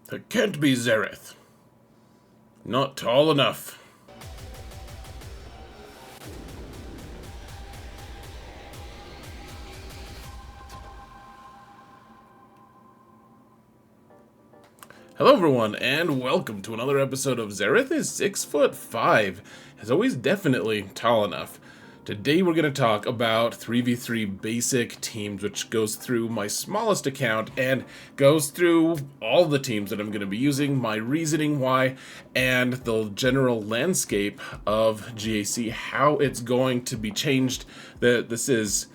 That can't be Zareth. Not tall enough. Hello everyone, and welcome to another episode of Zareth is 6'5". Is always definitely tall enough. Today we're going to talk about 3v3 basic teams, which goes through my smallest account and goes through all the teams that I'm going to be using, my reasoning why, and the general landscape of GAC, how it's going to be changed. This is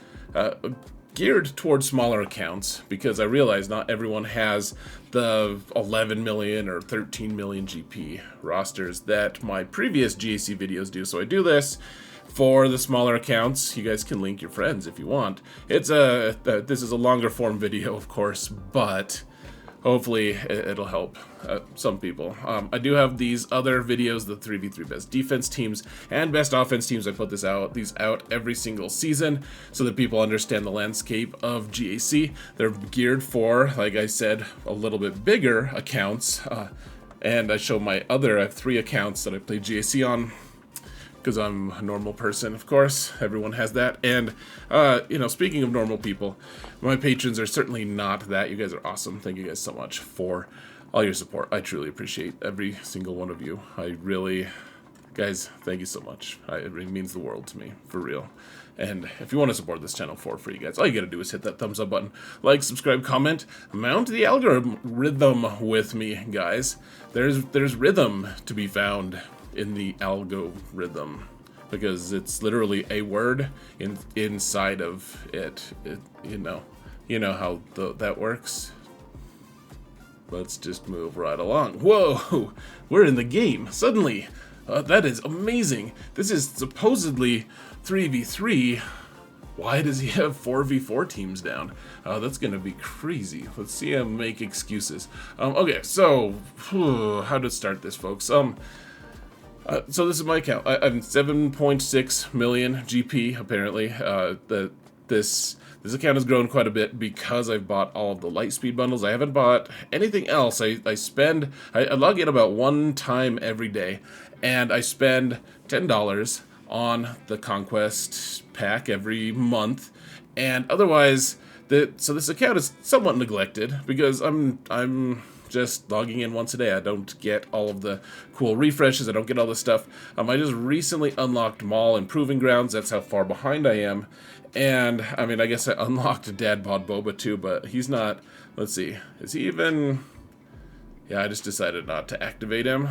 geared towards smaller accounts because I realize not everyone has the 11 million or 13 million GP rosters that my previous GAC videos do. So I do this for the smaller accounts. You guys can link your friends if you want. This is a longer form video, of course, but hopefully it'll help some people. I do have these other videos, the 3v3 best defense teams and best offense teams. I put these out every single season so that people understand the landscape of GAC. They're geared for, like I said, a little bit bigger accounts. And I have 3 accounts that I play GAC on, because I'm a normal person, of course. Everyone has that. And, speaking of normal people, my patrons are certainly not that. You guys are awesome. Thank you guys so much for all your support. I truly appreciate every single one of you. Guys, thank you so much. It really means the world to me, for real. And if you want to support this channel for free, guys, all you gotta do is hit that thumbs up button, like, subscribe, comment, mount the algorithm with me, guys. There's rhythm to be found in the algorithm, because it's literally a word inside of it. You know how that works. Let's just move right along. Whoa, we're in the game suddenly. That is amazing. This is supposedly 3v3. Why does he have 4v4 teams down? That's gonna be crazy. Let's see him make excuses. Okay, so how to start this, folks? So this is my account. I'm 7.6 million GP, apparently. This account has grown quite a bit because I've bought all of the Lightspeed bundles. I haven't bought anything else. I log in about 1 time every day, and I spend $10 on the Conquest pack every month. And otherwise, so this account is somewhat neglected because I'm just logging in once a day. I don't get all of the cool refreshes. I don't get all this stuff. I just recently unlocked Mall and Proving Grounds. That's how far behind I am. And, I mean, I guess I unlocked Dad Bod Boba too, but he's not... Let's see. Is he even... Yeah, I just decided not to activate him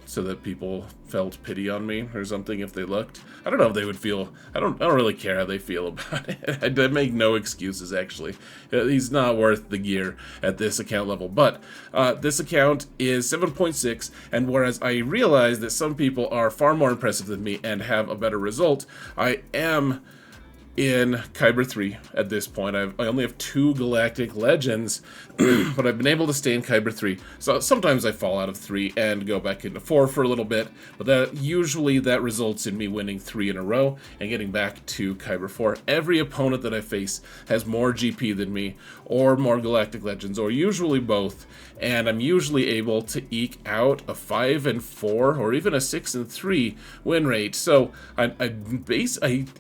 so that people felt pity on me or something if they looked. I don't know if they would feel... I don't really care how they feel about it. I make no excuses, actually. He's not worth the gear at this account level. But this account is 7.6, and whereas I realize that some people are far more impressive than me and have a better result, I am in KYBER 3 at this point. I only have 2 Galactic Legends, but I've been able to stay in KYBER 3. So sometimes I fall out of 3 and go back into 4 for a little bit, but usually that results in me winning 3 in a row and getting back to KYBER 4. Every opponent that I face has more GP than me, or more Galactic Legends, or usually both, and I'm usually able to eke out a 5 and 4 or even a 6 and 3 win rate. So I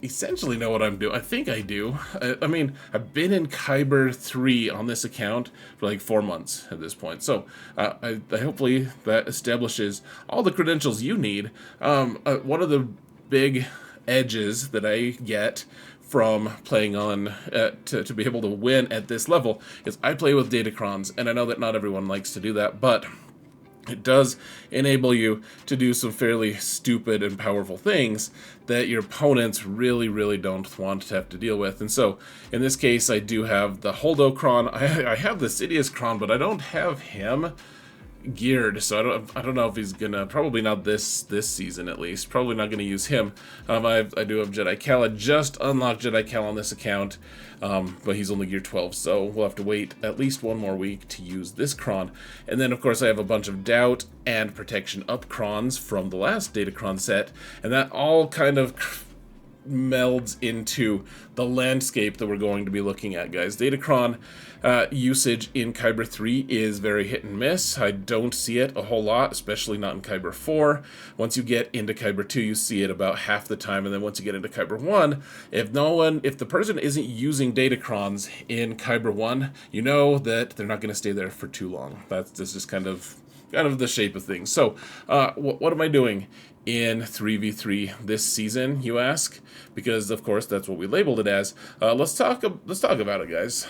essentially know what I'm doing. I think I do. I mean, I've been in KYBER 3 on this account for like 4 months at this point. So I hopefully that establishes all the credentials you need. One of the big edges that I get from playing on to be able to win at this level is I play with Datacrons, and I know that not everyone likes to do that, but it does enable you to do some fairly stupid and powerful things that your opponents really, really don't want to have to deal with. And so, in this case, I do have the Holdocron. I have the Sidious-Cron, but I don't have him geared, so I don't know if he's gonna, probably not this season at least, probably not gonna use him. I do have Jedi Cal. I just unlocked Jedi Cal on this account, but he's only gear 12, so we'll have to wait at least 1 more week to use this Cron. And then of course I have a bunch of Doubt and Protection Up Crons from the last Datacron set, and that all kind of melds into the landscape that we're going to be looking at, guys. Datacron usage in KYBER 3 is very hit and miss. I don't see it a whole lot, especially not in KYBER 4. Once you get into KYBER 2, you see it about half the time, and then once you get into KYBER 1, if the person isn't using Datacrons in KYBER 1, you know that they're not going to stay there for too long. That's just kind of the shape of things. So, what am I doing in 3v3 this season, you ask? Because of course that's what we labeled it as. Let's talk about it, guys.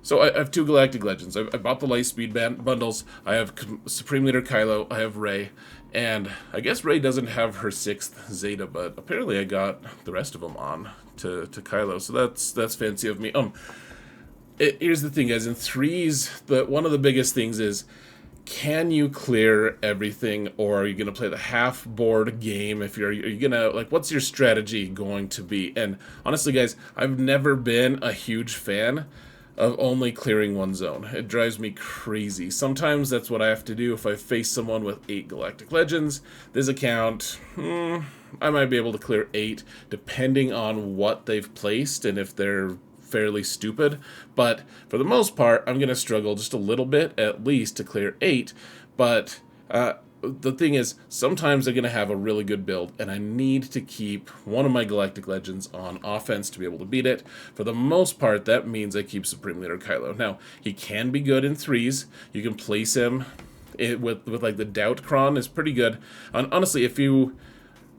So I have 2 Galactic Legends. I bought the Lightspeed bundles. I have Supreme Leader Kylo. I have Rey, and I guess Rey doesn't have her 6th Zeta, but apparently I got the rest of them on to Kylo. So that's fancy of me. Here's the thing, guys. In 3s, one of the biggest things is, can you clear everything, or are you going to play the half-board game? Are you going to, like, what's your strategy going to be? And honestly, guys, I've never been a huge fan of only clearing one zone. It drives me crazy. Sometimes that's what I have to do if I face someone with 8 Galactic Legends. This account, I might be able to clear 8, depending on what they've placed and if they're fairly stupid, but for the most part I'm gonna struggle just a little bit at least to clear 8. But the thing is, sometimes I'm gonna have a really good build and I need to keep one of my Galactic Legends on offense to be able to beat it. For the most part, that means I keep Supreme Leader Kylo. Now, he can be good in 3s. You can place him with like the Doubt Cron is pretty good. And honestly, if you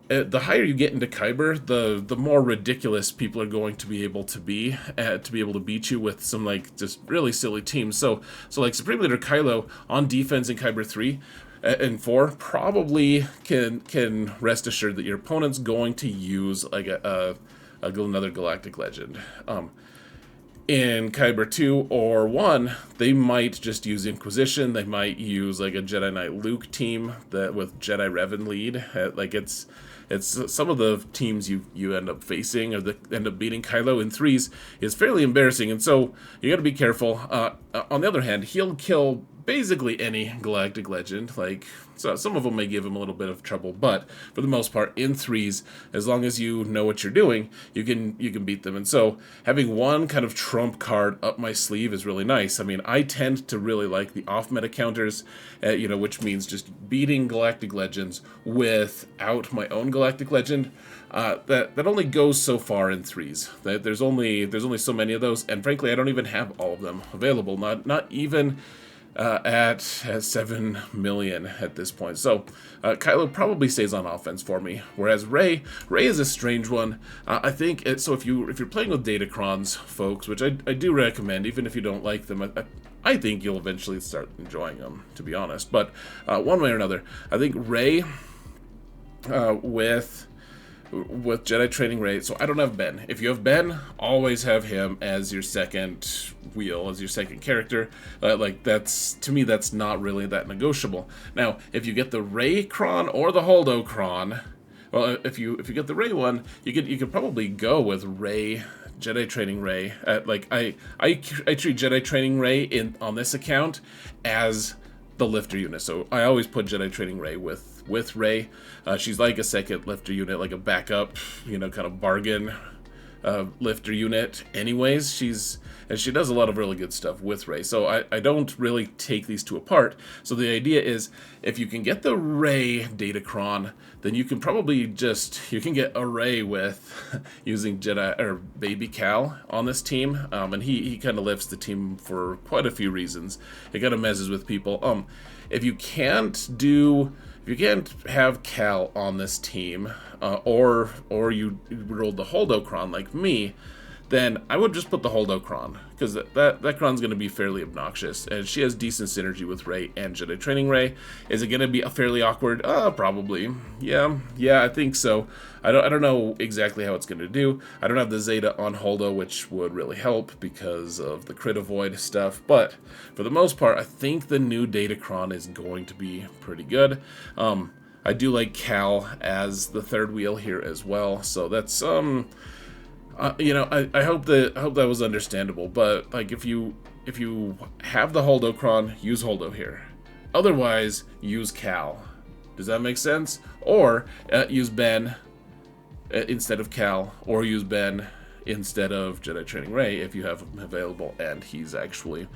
the higher you get into KYBER, the more ridiculous people are going to be able to beat you with some like just really silly teams. So like Supreme Leader Kylo on defense in KYBER 3 and 4 probably can rest assured that your opponent's going to use like another Galactic Legend. In KYBER 2 or 1, they might just use Inquisition. They might use like a Jedi Knight Luke team that with Jedi Revan lead. Like it's some of the teams you end up facing or that end up beating Kylo in 3s is fairly embarrassing, and so you got to be careful. On the other hand, he'll kill basically any Galactic Legend. Like, so some of them may give him a little bit of trouble, but for the most part, in 3s, as long as you know what you're doing, you can beat them. And so having one kind of trump card up my sleeve is really nice. I mean, I tend to really like the off-meta counters, which means just beating Galactic Legends without my own Galactic Legend. That only goes so far in 3s. There's only so many of those, and frankly, I don't even have all of them available. Not even at 7 million at this point. So Kylo probably stays on offense for me, whereas Rey is a strange one. I think so if you're playing with Datacrons, folks, which I do recommend, even if you don't like them, I think you'll eventually start enjoying them, to be honest. But one way or another, I think Rey with Jedi Training Rey. So I don't have Ben. If you have Ben, always have him as your second wheel, as your second character. Like, that's, to me, that's not really that negotiable. Now, if you get the Rey Cron or the Holdo Cron, well, if you get the Rey one, you could probably go with Rey, Jedi Training Rey. Like I treat Jedi Training Rey on this account as the lifter unit. So I always put Jedi Training Rey with Rey. She's like a second lifter unit, like a backup, kind of bargain lifter unit. Anyways, she does a lot of really good stuff with Rey. So I don't really take these two apart. So the idea is, if you can get the Rey Datacron, then you can probably you can get a Rey with using Jedi or Baby Cal on this team. And he kind of lifts the team for quite a few reasons. It kind of messes with people. If you can't have Cal on this team, or you rolled the Holdocron like me, then I would just put the Holdocron, because that Cron's going to be fairly obnoxious, and she has decent synergy with Rey and Jedi Training Rey. Is it going to be fairly awkward? Probably. Yeah, I think so. I don't know exactly how it's going to do. I don't have the Zeta on Holdo, which would really help because of the crit avoid stuff, but for the most part, I think the new Datacron is going to be pretty good. I do like Cal as the third wheel here as well, so that's I hope that was understandable. But like, if you have the Holdocron, use Holdo here. Otherwise, use Cal. Does that make sense? Or use Ben instead of Cal, or use Ben instead of Jedi Training Ray if you have him available and he's actually,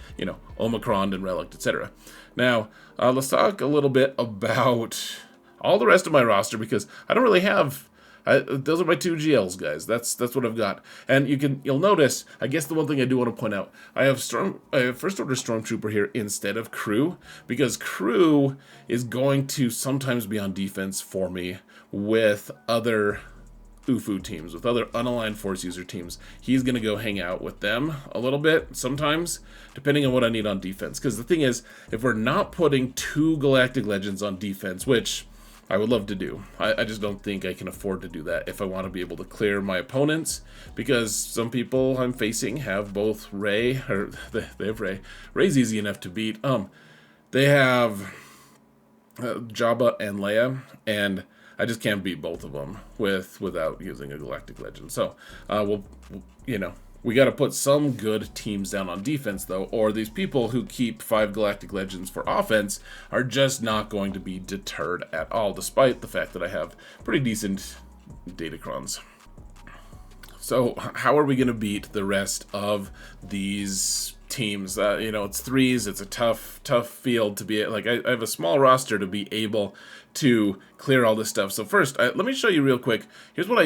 Omicron and Relict, etc. Now, let's talk a little bit about all the rest of my roster, because I don't really have... those are my 2 GLs, guys. That's what I've got. And you'll notice, I guess the one thing I do want to point out, I have First Order Stormtrooper here instead of Crew, because Crew is going to sometimes be on defense for me with other UFU teams, with other unaligned Force user teams. He's going to go hang out with them a little bit sometimes, depending on what I need on defense. Because the thing is, if we're not putting 2 Galactic Legends on defense, which I would love to do, I just don't think I can afford to do that if I want to be able to clear my opponents, because some people I'm facing have both Rey, or they have Rey. Rey's easy enough to beat. They have Jabba and Leia, and I just can't beat both of them without using a Galactic Legend. So, we got to put some good teams down on defense, though, or these people who keep 5 Galactic Legends for offense are just not going to be deterred at all, despite the fact that I have pretty decent Datacrons. So, how are we going to beat the rest of these teams? It's 3s. It's a tough field to be. Like, I have a small roster to be able to clear all this stuff. So first, let me show you real quick. Here's what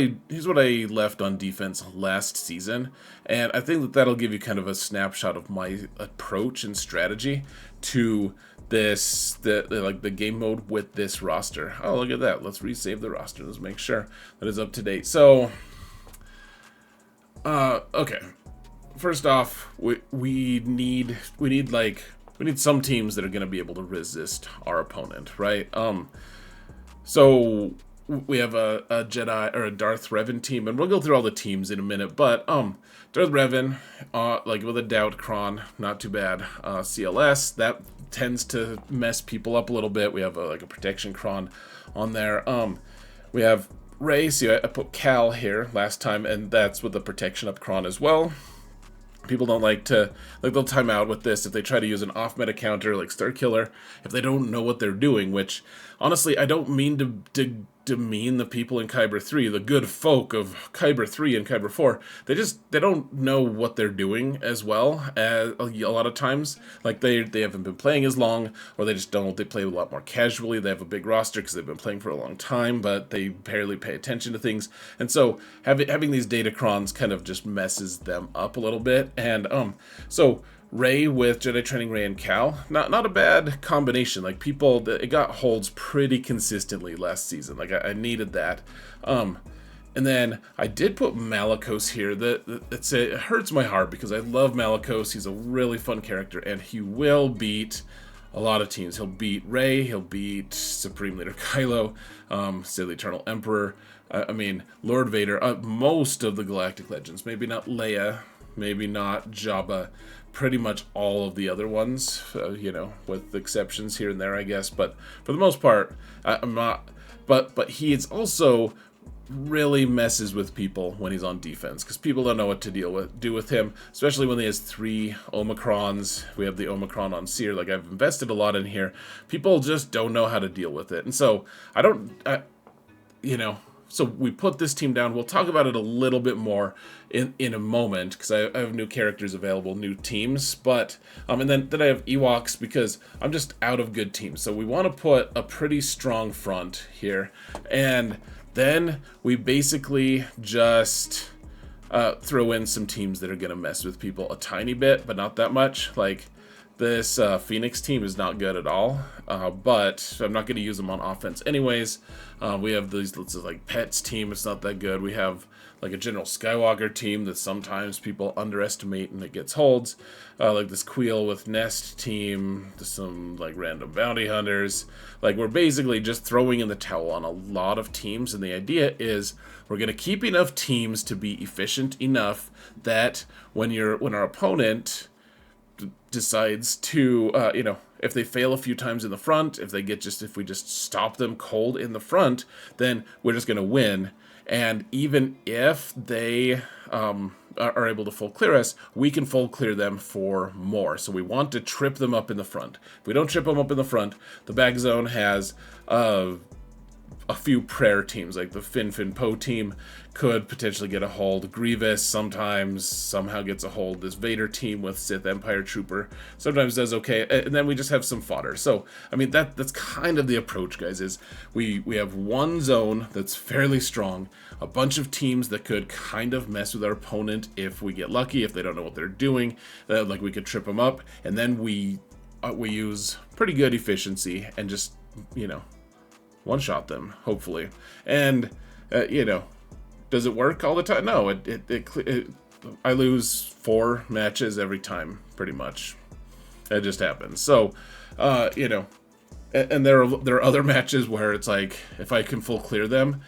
I left on defense last season, and I think that'll give you kind of a snapshot of my approach and strategy to this, the game mode with this roster. Oh, look at that. Let's resave the roster. Let's make sure that it's up to date. So, okay. First off, we need some teams that are going to be able to resist our opponent, right? So we have a Jedi or a Darth Revan team, and we'll go through all the teams in a minute. But Darth Revan, with a Doubt Cron, not too bad. CLS, that tends to mess people up a little bit. We have a Protection Cron on there. We have Rey. See, I put Cal here last time, and that's with the Protection up Cron as well. People don't they'll time out with this if they try to use an off-meta counter like Star Killer, if they don't know what they're doing, which, honestly, I don't mean to demean the people in KYBER 3, the good folk of KYBER 3 and KYBER 4. They don't know what they're doing as well as a lot of times. Like, they haven't been playing as long, or they just don't. They play a lot more casually. They have a big roster because they've been playing for a long time, but they barely pay attention to things. And so having these Datacrons kind of just messes them up a little bit. And so Rey with Jedi Training Ray and Cal, not a bad combination. Like, it got holds pretty consistently last season. Like, I needed that. And then I did put Malicos here. It hurts my heart because I love Malicos. He's a really fun character, and he will beat a lot of teams. He'll beat Rey. He'll beat Supreme Leader Kylo, the Eternal Emperor. Lord Vader. Most of the Galactic Legends. Maybe not Leia. Maybe not Jabba. Pretty much all of the other ones, with exceptions here and there, I guess. But for the most part, I'm not. But he is also really messes with people when he's on defense, because people don't know what to do with him, especially when he has 3 Omicrons. We have the Omicron on Seer. Like, I've invested a lot in here. People just don't know how to deal with it, and so So we put this team down. We'll talk about it a little bit more in a moment, because I have new characters available, new teams. But and then I have Ewoks, because I'm just out of good teams. So we want to put a pretty strong front here, and then we basically just throw in some teams that are going to mess with people a tiny bit, but not that much. Like, this Phoenix team is not good at all, but I'm not going to use them on offense anyways. We have these, like, Pets team. It's not that good. We have, like, a General Skywalker team that sometimes people underestimate and it gets holds. Like this Queel with Nest team, some, like, random bounty hunters. Like, we're basically just throwing in the towel on a lot of teams, and the idea is we're going to keep enough teams to be efficient enough that when our opponent decides to, if they fail a few times in the front, if we just stop them cold in the front, then we're just going to win. And even if they are able to full clear us, we can full clear them for more. So we want to trip them up in the front. If we don't trip them up in the front, the back zone has a few prayer teams, like the Fin Fin Po team could potentially get a hold. Grievous sometimes somehow gets a hold. This Vader team with Sith Empire Trooper sometimes does okay, and then we just have some fodder. So I mean that's kind of the approach, guys. Is we have one zone that's fairly strong, a bunch of teams that could kind of mess with our opponent if we get lucky, if they don't know what they're doing, like we could trip them up, and then we use pretty good efficiency and just, you know, one-shot them, hopefully. And, you know, does it work all the time? No, I lose 4 matches every time, pretty much. It just happens. So, you know, and there are other matches where it's like, if I can full clear them,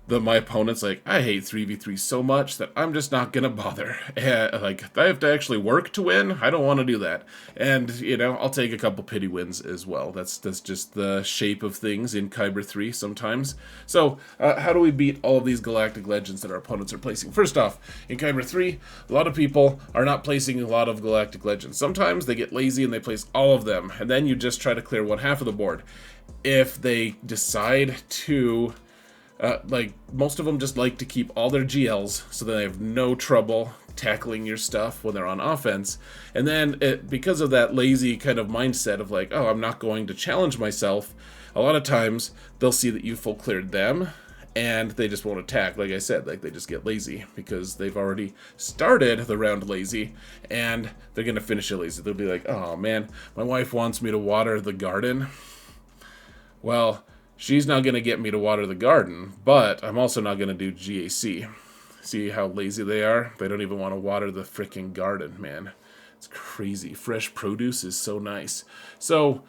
my opponent's like, I hate 3v3 so much that I'm just not gonna bother. Like, I have to actually work to win. I don't want to do that. And, you know, I'll take a couple pity wins as well. That's just the shape of things in KYBER 3 sometimes. So, how do we beat all of these Galactic Legends that our opponents are placing? First off, in KYBER 3, a lot of people are not placing a lot of Galactic Legends. Sometimes they get lazy and they place all of them, and then you just try to clear one half of the board. If they decide to... like, most of them just like to keep all their GLs so that they have no trouble tackling your stuff when they're on offense. And then, because of that lazy kind of mindset of like, oh, I'm not going to challenge myself, a lot of times they'll see that you full cleared them, and they just won't attack. Like I said, like, they just get lazy because they've already started the round lazy, and they're going to finish it lazy. They'll be like, oh, man, my wife wants me to water the garden. Well... she's not going to get me to water the garden, but I'm also not going to do GAC. See how lazy they are? They don't even want to water the freaking garden, man. It's crazy. Fresh produce is so nice. So,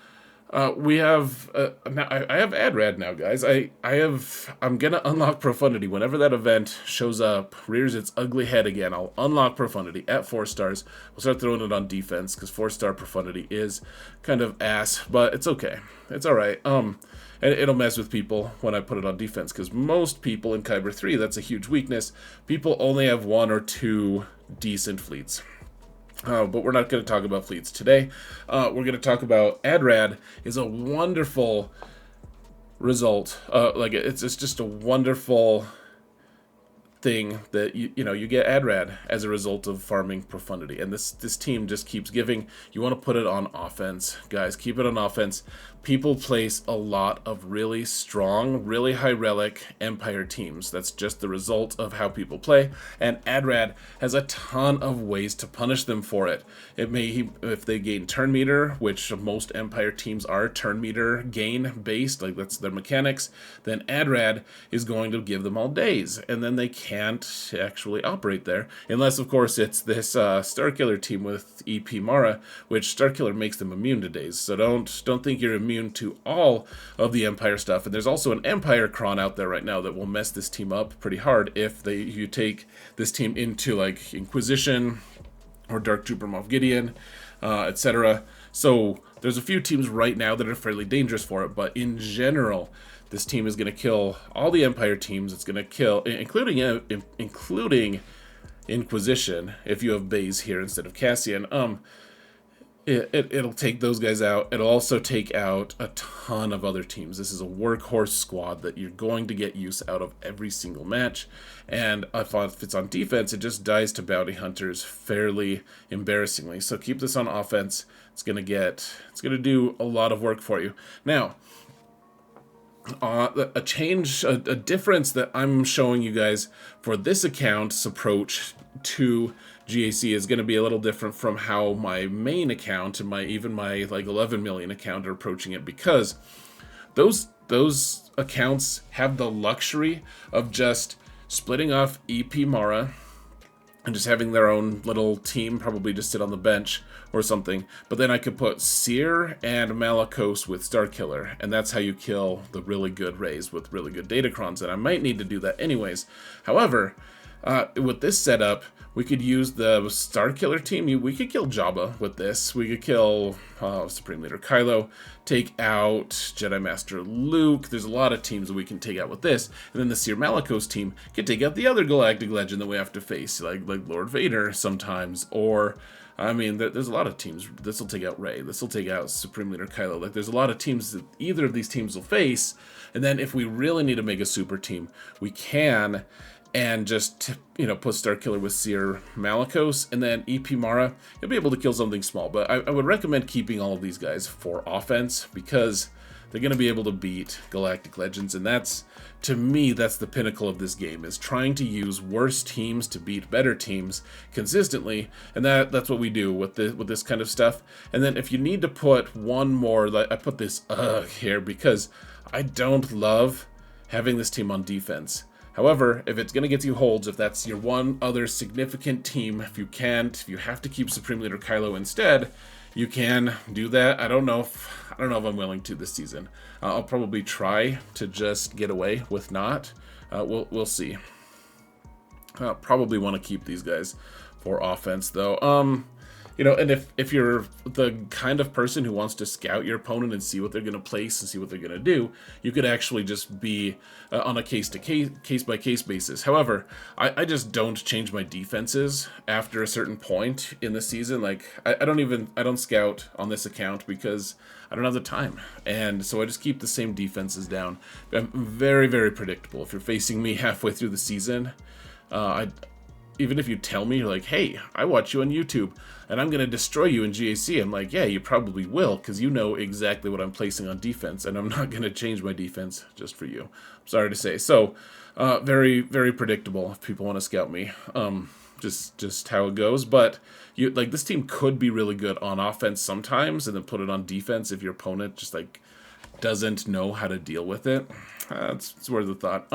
we have... now, I have AdRad now, guys. I'm going to unlock Profundity. Whenever that event shows up, rears its ugly head again, I'll unlock Profundity at 4 stars. We'll start throwing it on defense, because 4-star Profundity is kind of ass, but it's okay. It's alright. And it'll mess with people when I put it on defense, because most people in KYBER 3, that's a huge weakness. People only have 1 or 2 decent fleets. But we're not going to talk about fleets today. We're going to talk about AdRad is a wonderful result. Like, it's just a wonderful thing that you know you get AdRad as a result of farming Profundity, and this team just keeps giving. You want to put it on offense, guys. Keep it on offense. People place a lot of really strong, really high relic Empire teams. That's just the result of how people play, and AdRad has a ton of ways to punish them for it. It may, if they gain turn meter, which most Empire teams are turn meter gain based, like that's their mechanics, then AdRad is going to give them all days, and then they can't actually operate there, unless of course it's this Starkiller team with EP Mara, which Starkiller makes them immune to days. So don't think you're immune to all of the Empire stuff. And there's also an Empire cron out there right now that will mess this team up pretty hard if you take this team into like Inquisition or Dark Trooper Moff Gideon, etc. So there's a few teams right now that are fairly dangerous for it, but in general, this team is going to kill all the Empire teams. It's going to kill, including Inquisition, if you have Baze here instead of Cassian. It'll take those guys out. It'll also take out a ton of other teams. This is a workhorse squad that you're going to get use out of every single match. And if it's on defense, it just dies to bounty hunters fairly embarrassingly. So keep this on offense. It's gonna do a lot of work for you. Now, a difference that I'm showing you guys for this account's approach to GAC is going to be a little different from how my main account and even my like 11 million account are approaching it, because those accounts have the luxury of just splitting off EP Mara and just having their own little team probably just sit on the bench or something. But then I could put Seer and Malakos with Starkiller, and that's how you kill the really good Rays with really good Datacrons, and I might need to do that anyways. However, with this setup, we could use the Starkiller team. We could kill Jabba with this. We could kill Supreme Leader Kylo, take out Jedi Master Luke. There's a lot of teams that we can take out with this. And then the Seer Malakos team can take out the other Galactic Legend that we have to face, like Lord Vader sometimes, or I mean, there's a lot of teams. This will take out Ray. This will take out Supreme Leader Kylo. Like, there's a lot of teams that either of these teams will face. And then if we really need to make a super team, we can. And just, put Starkiller with Seer Malicos. And then EP Mara, you'll be able to kill something small. But I would recommend keeping all of these guys for offense, because they're going to be able to beat Galactic Legends, and that's, to me, that's the pinnacle of this game, is trying to use worse teams to beat better teams consistently, and that's what we do with this kind of stuff. And then if you need to put one more, I put this here because I don't love having this team on defense. However, if it's going to get you holds, if that's your one other significant team, if you have to keep Supreme Leader Kylo instead, you can do that. I don't know if I'm willing to this season. I'll probably try to just get away with not. We'll see. Probably want to keep these guys for offense though. And if you're the kind of person who wants to scout your opponent and see what they're going to place and see what they're going to do, you could actually just be on a case-by-case basis. However, I just don't change my defenses after a certain point in the season. Like, I don't scout on this account because I don't have the time. And so I just keep the same defenses down. I'm very, very predictable. If you're facing me halfway through the season, even if you tell me, you're like, hey, I watch you on YouTube, and I'm going to destroy you in GAC, I'm like, yeah, you probably will, because you know exactly what I'm placing on defense, and I'm not going to change my defense just for you. I'm sorry to say. So, very, very predictable if people want to scout me. Just how it goes. But this team could be really good on offense sometimes, and then put it on defense if your opponent just, doesn't know how to deal with it. It's worth a thought.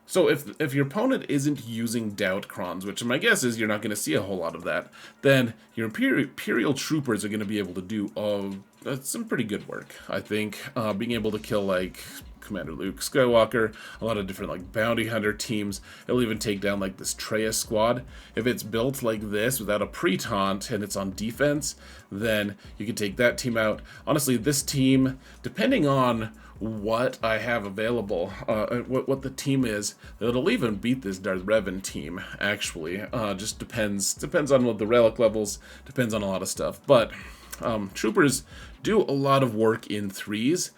So if your opponent isn't using Doubt Crons, which my guess is you're not going to see a whole lot of that, then your Imperial Troopers are going to be able to do some pretty good work, I think. Being able to kill, Commander Luke Skywalker, a lot of different, bounty hunter teams. It'll even take down, this Traya squad. If it's built like this, without a pre-taunt, and it's on defense, then you can take that team out. Honestly, this team, depending on what I have available, what the team is, it'll even beat this Darth Revan team, actually. Just depends on what the relic levels, depends on a lot of stuff. But troopers do a lot of work in threes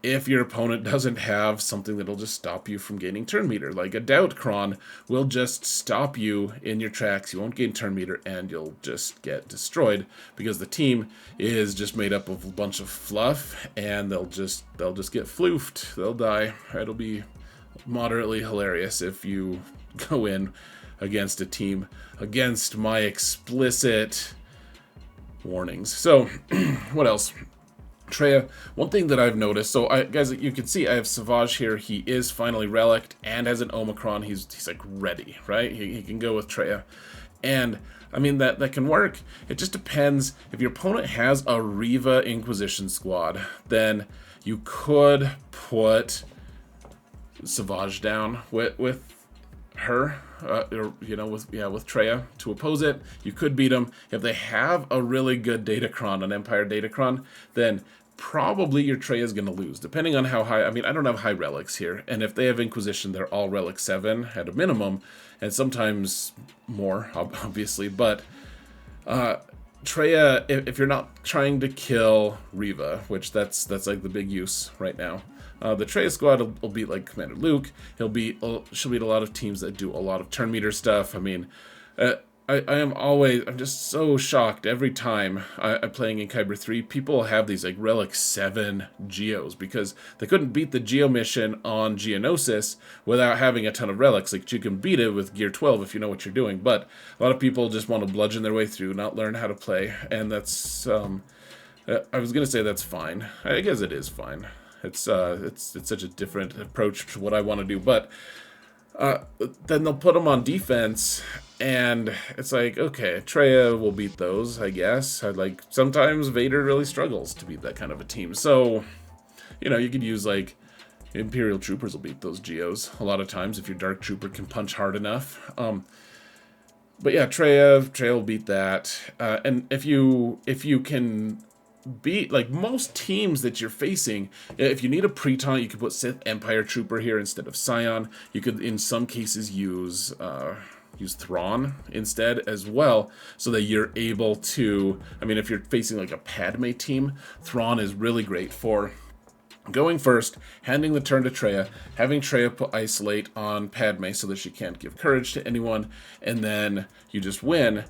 if your opponent doesn't have something that'll just stop you from gaining turn meter. Like a Doubt Cron will just stop you in your tracks. You won't gain turn meter, and you'll just get destroyed because the team is just made up of a bunch of fluff, and they'll just get floofed. They'll die. It'll be moderately hilarious if you go in against a team against my explicit warnings. So, what else? Traya, one thing that I've noticed, so guys, you can see I have Savage here. He is finally relicked and has an Omicron. He's ready, right? He can go with Traya. And I mean, that can work. It just depends. If your opponent has a Riva Inquisition squad, then you could put Savage down with her, with Traya to oppose it. You could beat them. If they have a really good Datacron, an Empire Datacron, then probably your Traya is going to lose, depending on how high. I mean, I don't have high relics here, and if they have Inquisition, they're all Relic 7 at a minimum, and sometimes more, obviously. But Traya, if you're not trying to kill Riva, which that's the big use right now, the Traya squad will beat Commander Luke. She'll beat a lot of teams that do a lot of turn meter stuff. I mean, I'm just so shocked every time I'm playing in KYBER 3. People have these Relic 7 Geos because they couldn't beat the Geo mission on Geonosis without having a ton of relics. You can beat it with Gear 12 if you know what you're doing, but a lot of people just want to bludgeon their way through, not learn how to play, and that's I was gonna say that's fine. I guess it is fine. It's such a different approach to what I want to do, but then they'll put them on defense, and it's okay, Traya will beat those, I guess. Sometimes Vader really struggles to beat that kind of a team, so you could use Imperial Troopers will beat those Geos a lot of times if your Dark Trooper can punch hard enough. But yeah, Traya will beat that, and if you can beat most teams that you're facing, if you need a pre-taunt, you could put Sith Empire Trooper here instead of Scion. You could in some cases use use Thrawn instead as well, so that you're able to, I mean, if you're facing like a Padme team, Thrawn is really great for going first, handing the turn to Traya, having Traya put isolate on Padme so that she can't give courage to anyone, and then you just win.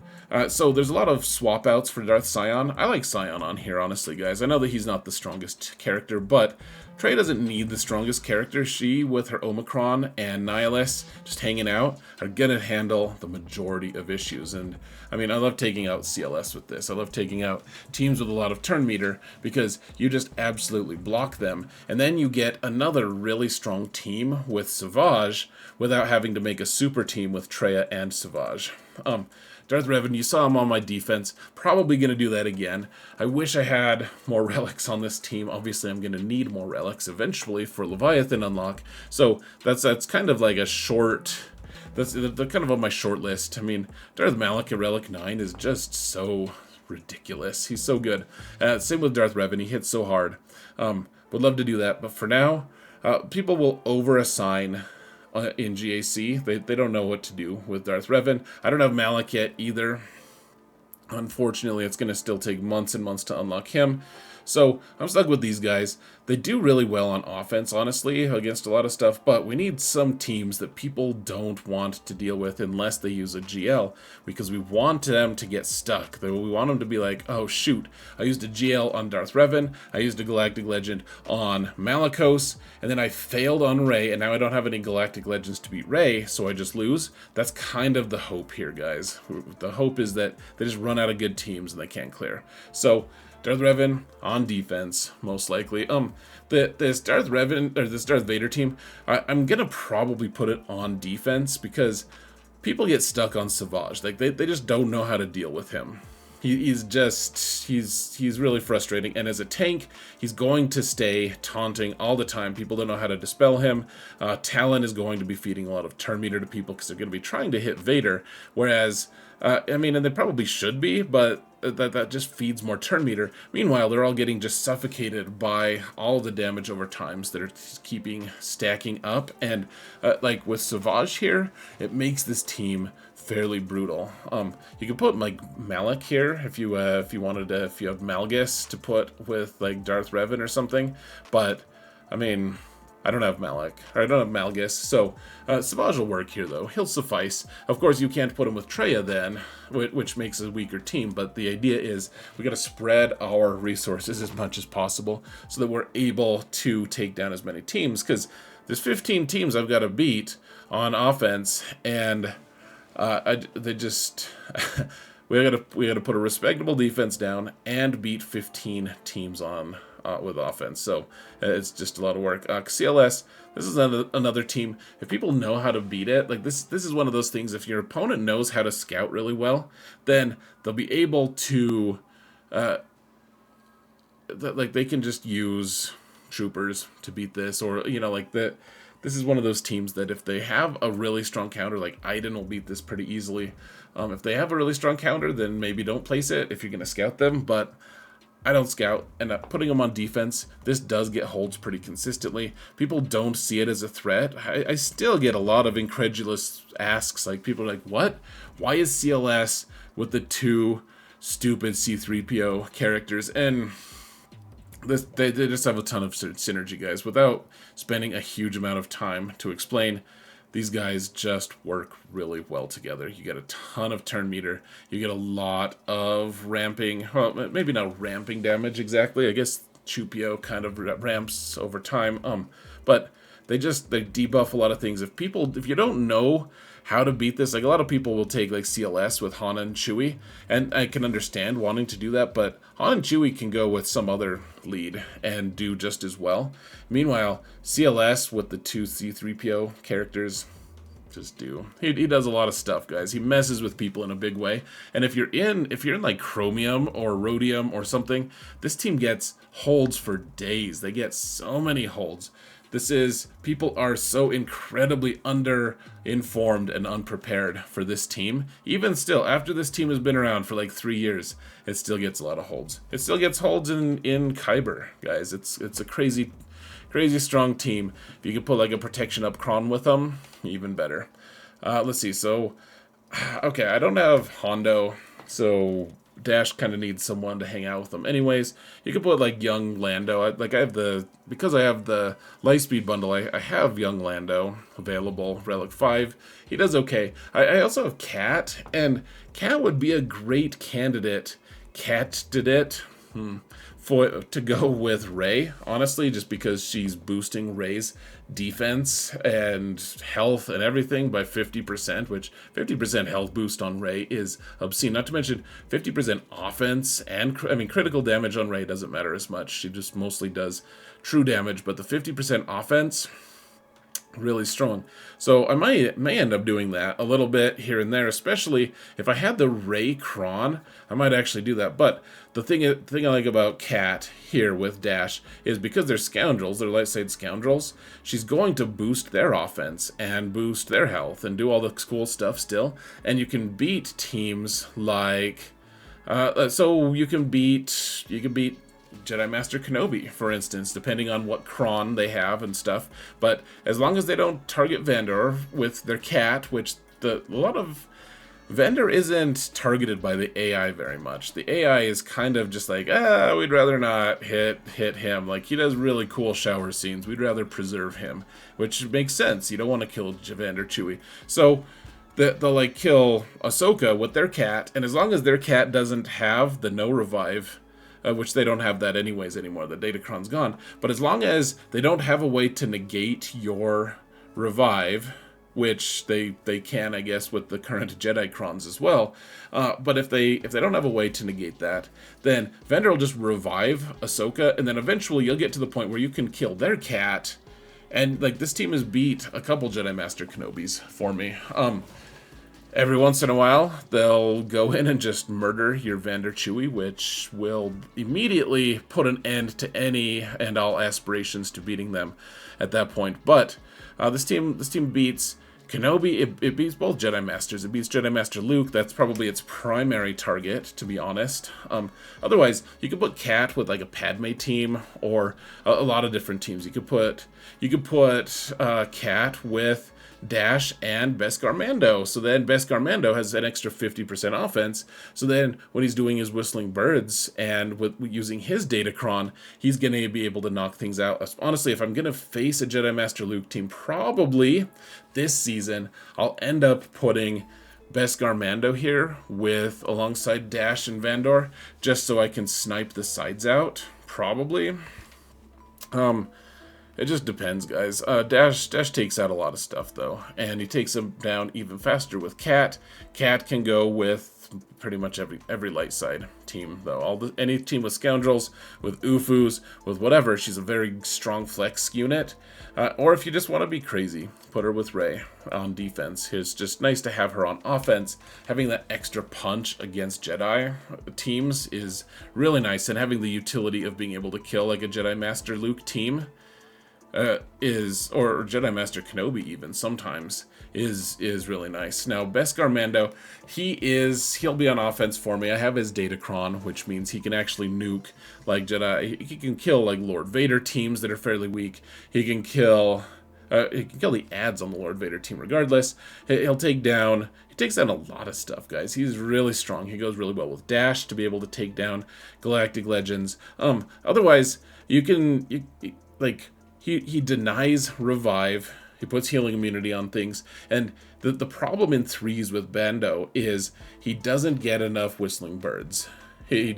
So there's a lot of swap outs for Darth Sion. I like Sion on here, honestly, guys. I know that he's not the strongest character, but Traya doesn't need the strongest character. She, with her Omicron and Nihilus just hanging out, are going to handle the majority of issues. And, I mean, I love taking out CLS with this. I love taking out teams with a lot of turn meter because you just absolutely block them. And then you get another really strong team with Savage without having to make a super team with Traya and Savage. Darth Revan, you saw him on my defense. Probably going to do that again. I wish I had more relics on this team. Obviously, I'm going to need more relics eventually for Leviathan unlock. So that's kind of like a short... That's kind of on my short list. I mean, Darth Malak at Relic 9 is just so ridiculous. He's so good. Same with Darth Revan. He hits so hard. Would love to do that. But for now, people will over-assign... in GAC. They don't know what to do with Darth Revan. I don't have Malak yet either. Unfortunately, it's going to still take months and months to unlock him. So I'm stuck with these guys. They do really well on offense, honestly, against a lot of stuff, but we need some teams that people don't want to deal with unless they use a GL, because we want them to get stuck. We want them to be like, oh shoot, I used a GL on Darth Revan, I used a Galactic Legend on Malakos, and then I failed on Rey, and now I don't have any Galactic Legends to beat Rey, so I just lose. That's kind of the hope here, guys. The hope is that they just run out of good teams and they can't clear. So Darth Revan on defense, most likely. This Darth Revan or this Darth Vader team, I'm gonna probably put it on defense because people get stuck on Savage. Like they just don't know how to deal with him. He's really frustrating, and as a tank, he's going to stay taunting all the time. People don't know how to dispel him. Talon is going to be feeding a lot of turn meter to people because they're going to be trying to hit Vader, whereas, I mean, and they probably should be, but that just feeds more turn meter. Meanwhile, they're all getting just suffocated by all the damage over times that are keeping stacking up, and like with Savage here, it makes this team fairly brutal. You can put like Malak here if you wanted to, if you have Malgus to put with like Darth Revan or something, but I mean, I don't have Malak, or I don't have Malgus, so Savage will work here though. He'll suffice. Of course, you can't put him with Traya then, which makes a weaker team, but the idea is we gotta spread our resources as much as possible so that we're able to take down as many teams, because there's 15 teams I've got to beat on offense, and they just we gotta put a respectable defense down and beat 15 teams on with offense. So it's just a lot of work. CLS, this is another team. If people know how to beat it, like this is one of those things. If your opponent knows how to scout really well, then they'll be able to like they can just use troopers to beat this, or you know, like that. This is one of those teams that if they have a really strong counter, like Aiden will beat this pretty easily. If they have a really strong counter, then maybe don't place it if you're going to scout them, but I don't scout, and putting them on defense, this does get holds pretty consistently. People don't see it as a threat. I still get a lot of incredulous asks, like people are like, what? Why is CLS with the two stupid C-3PO characters? And they just have a ton of synergy, guys. Without spending a huge amount of time to explain, these guys just work really well together. You get a ton of turn meter. You get a lot of ramping. Well, maybe not ramping damage exactly. I guess Chupio kind of ramps over time. But they debuff a lot of things. If you don't know how to beat this, like a lot of people will take like CLS with Han and Chewie, and I can understand wanting to do that, but Han and Chewie can go with some other lead and do just as well. Meanwhile, CLS with the two C-3PO characters just do. He does a lot of stuff, guys. He messes with people in a big way. And if you're in like Chromium or Rhodium or something, this team gets holds for days. They get so many holds. People are so incredibly under-informed and unprepared for this team. Even still, after this team has been around for like 3 years, it still gets a lot of holds. It still gets holds in KYBER, guys. It's a crazy strong team. If you could put like a protection up Kron with them, even better. Let's see, so Okay, I don't have Hondo, so Dash kind of needs someone to hang out with them. Anyways, you could put like young Lando. I have the because I have the Lightspeed bundle. I have young Lando available. Relic 5. He does okay. I also have Cat, and Cat would be a great candidate. Cat did it. For to go with Rey, honestly, just because she's boosting Rey's defense and health and everything by 50%, which 50% health boost on Rey is obscene. Not to mention 50% offense and critical damage on Rey doesn't matter as much. She just mostly does true damage, but the 50% offense, really strong. So I may end up doing that a little bit here and there, especially if I had the Rey Kron. I might actually do that. But the thing I like about Cat here with Dash is because they're scoundrels, they're light side scoundrels, she's going to boost their offense and boost their health and do all the cool stuff still. And you can beat teams like so you can beat Jedi Master Kenobi, for instance, depending on what Kron they have and stuff. But as long as they don't target Vendor with their Cat, which a lot of Vendor isn't targeted by the AI very much. The AI is kind of just like, we'd rather not hit him. Like, he does really cool shower scenes. We'd rather preserve him, which makes sense. You don't want to kill Vendor Chewie. So they'll like kill Ahsoka with their Cat, and as long as their Cat doesn't have the no revive, which they don't have that anyways anymore. The Datacron's gone. But as long as they don't have a way to negate your revive, which they can, I guess, with the current Jedi Crons as well. But if they don't have a way to negate that, then Vendor will just revive Ahsoka, and then eventually you'll get to the point where you can kill their Cat. And like, this team has beat a couple Jedi Master Kenobis for me. Every once in a while, they'll go in and just murder your Vander Chewie, which will immediately put an end to any and all aspirations to beating them at that point. But this team beats Kenobi. It beats both Jedi Masters. It beats Jedi Master Luke. That's probably its primary target, to be honest. Otherwise, you could put Cat with like a Padme team, or a lot of different teams. You could put Cat with Dash and Beskar Mando. So then Beskar Mando has an extra 50% offense. So then when he's doing his whistling birds and with using his Datacron, he's going to be able to knock things out. Honestly, if I'm going to face a Jedi Master Luke team, probably this season, I'll end up putting Beskar Mando here alongside Dash and Vandor, just so I can snipe the sides out. Probably. It just depends, guys. Dash takes out a lot of stuff, though, and he takes them down even faster with Cat. Cat can go with pretty much every light side team, though. Any team with scoundrels, with Ufus, with whatever, she's a very strong flex unit. Or if you just want to be crazy, put her with Rey on defense. It's just nice to have her on offense. Having that extra punch against Jedi teams is really nice, and having the utility of being able to kill like a Jedi Master Luke team or Jedi Master Kenobi even sometimes is really nice. Now Beskar Mando, he'll be on offense for me. I have his Datacron, which means he can actually nuke like Jedi. He can kill like Lord Vader teams that are fairly weak. He can kill the ads on the Lord Vader team regardless. He takes down a lot of stuff, guys. He's really strong. He goes really well with Dash to be able to take down Galactic Legends. Otherwise, he denies revive. He puts healing immunity on things. And the problem in threes with Bando is he doesn't get enough whistling birds. You